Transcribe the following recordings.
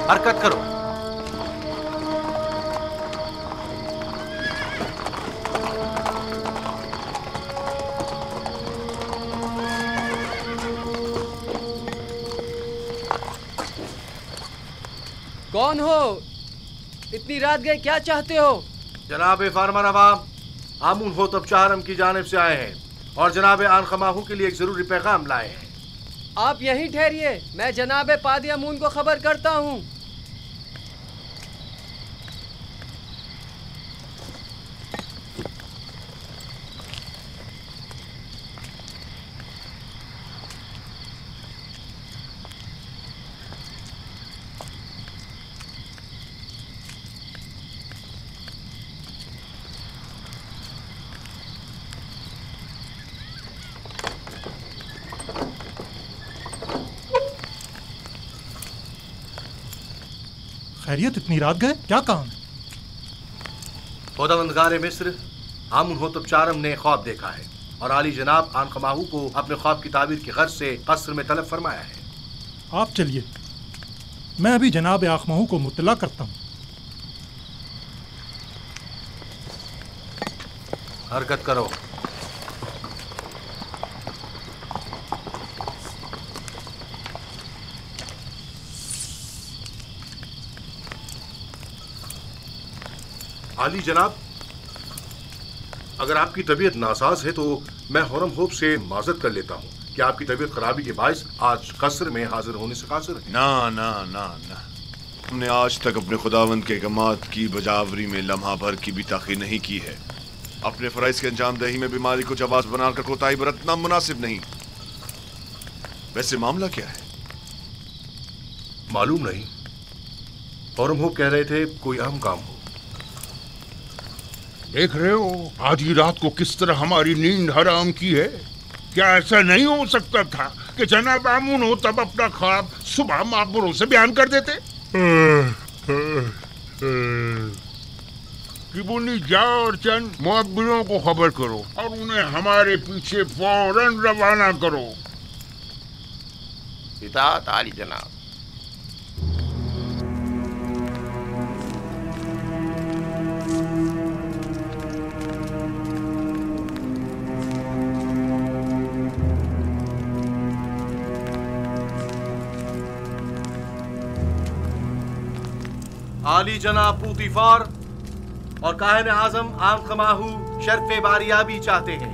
हरकत करो। कौन हो? इतनी रात गए, क्या चाहते हो? जनाब फार्मर अवाम, आमून होतब चाहरम की जानिब से आए हैं और जनाब आन खमाहू के लिए एक जरूरी पैगाम लाए हैं। आप यहीं ठहरिए, मैं जनाब पादी अमून को खबर करता हूँ। खैरियत, इतनी रात गए, क्या काम? खुदावंदगार मिस्र आमून होतब चाहरम ने ख्वाब देखा है और आली जनाब आन खमाहू को अपने ख्वाब की ताबीर की गर्ज से कस्र में तलब फरमाया है। आप चलिए, मैं अभी जनाब आखमाहू को मुत्तला करता हूँ। हरकत करो। आली जनाब, अगर आपकी तबीयत नासाज है तो मैं हरम होप से माजरत कर लेता हूँ कि आपकी तबीयत खराबी के बायस आज कसर में हाजिर होने से कासिर है। ना ना ना ना, हमने आज तक अपने खुदावंद के गमात की बजावरी में लम्हा भर की भी ताख़ीर नहीं की है। अपने फराइज के अंजाम दही में बीमारी को जवाब बनाकर कोताही बरतना मुनासिब नहीं। वैसे मामला क्या है? मालूम नहीं, हरम होप कह रहे थे कोई अहम काम हो। देख रहे हो आधी रात को किस तरह हमारी नींद हराम की है। क्या ऐसा नहीं हो सकता था कि जनाब आमून हो तब अपना ख्वाब सुबह माबरों से बयान कर देते? ट्रिब्यूनी जाओ और चंद मुअब्बिरों को खबर करो और उन्हें हमारे पीछे फौरन रवाना करो। इताअत आली जनाब। आली जनाब पूतीफार और काहिन आजम आम खमाहू शर्फ बारियाबी चाहते हैं।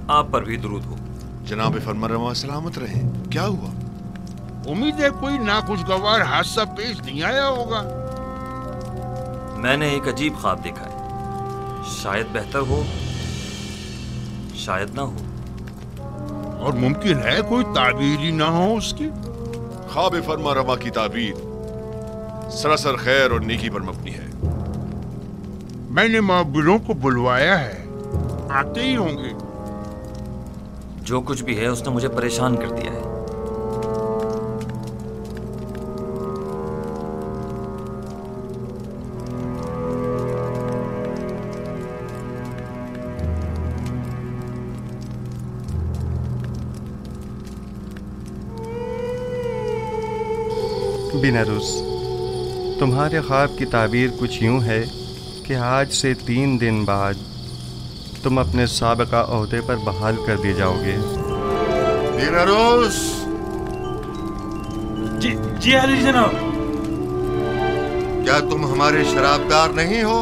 आप पर भी दुरूद हो। जनाब फरमारवा सलामत रहे। क्या हुआ? उम्मीद है कोई नाखुशगवार हादसा पेश नहीं आया होगा। मैंने एक अजीब ख्वाब देखा है, शायद बेहतर हो शायद ना हो। और मुमकिन है कोई ताबीर ही ना हो उसकी। ख्वाब फरमारवा की ताबीर सरासर खैर और नेकी पर मबनी है। मैंने मुअब्बिरों को बुलवाया है, आते ही होंगे। जो कुछ भी है उसने मुझे परेशान कर दिया है। बिनारुस, तुम्हारे ख्वाब की ताबीर कुछ यूं है कि आज से 3 दिन बाद तुम अपने साबिका ओहदे पर बहाल कर दिए जाओगे। बिनारुस। जी आली जनाब। क्या तुम हमारे शराबदार नहीं हो?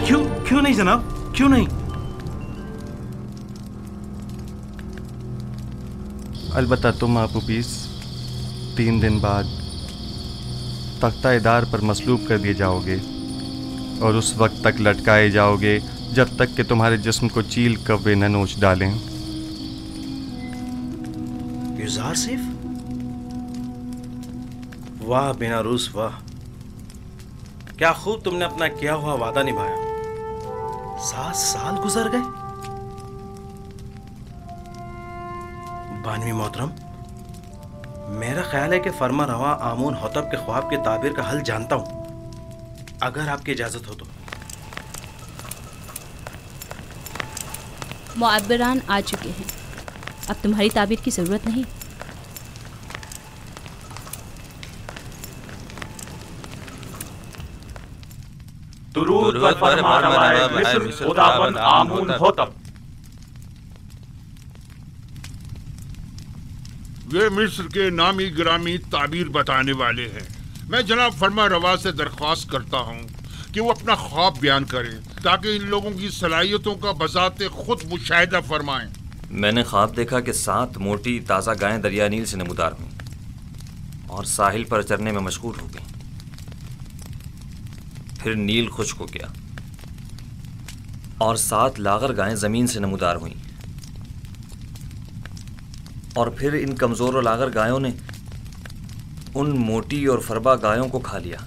क्यों नहीं जनाब, क्यों नहीं? अलबत्ता तुम आपूपीस 3 दिन बाद तख्ता-ए-दार पर मसलूब कर दिए जाओगे और उस वक्त तक लटकाए जाओगे जब तक कि तुम्हारे जिस्म को चील कव्वे न नोच डालें। युज़ार सिफ? वाह बिना रूस वाह, क्या खूब तुमने अपना किया हुआ वादा निभाया। 7 साल गुजर गए। बानवी मोहतरम, मेरा ख्याल है कि फरमा रवा आमून होतब के ख्वाब के ताबीर का हल जानता हूं, अगर आपकी इजाजत हो तो। मुअब्बिरान आ चुके हैं, अब तुम्हारी ताबीर की जरूरत नहीं। दुरूद व फरमा रवाए मिस्र खुदावंद आमून होतब। वे मिस्र के नामी गिरामी ताबीर बताने वाले हैं। मैं जनाब फरमा रवा से दरख्वास्त करता हूँ कि वो अपना ख्वाब बयान करें ताकि इन लोगों की सलाहियतों का बजाते खुद मुशाहिदा फरमाएं। मैंने ख्वाब देखा कि 7 मोटी ताज़ा गायें दरिया नील से नमूदार हुईं और साहिल पर चरने में मशगूल हो गईं। फिर नील खुश्क हो गया और 7 लागर गायें ज़मीन से नमूदार हुईं और फिर इन कमज़ोर और लागर गायों ने उन मोटी और फरबा गायों को खा लिया।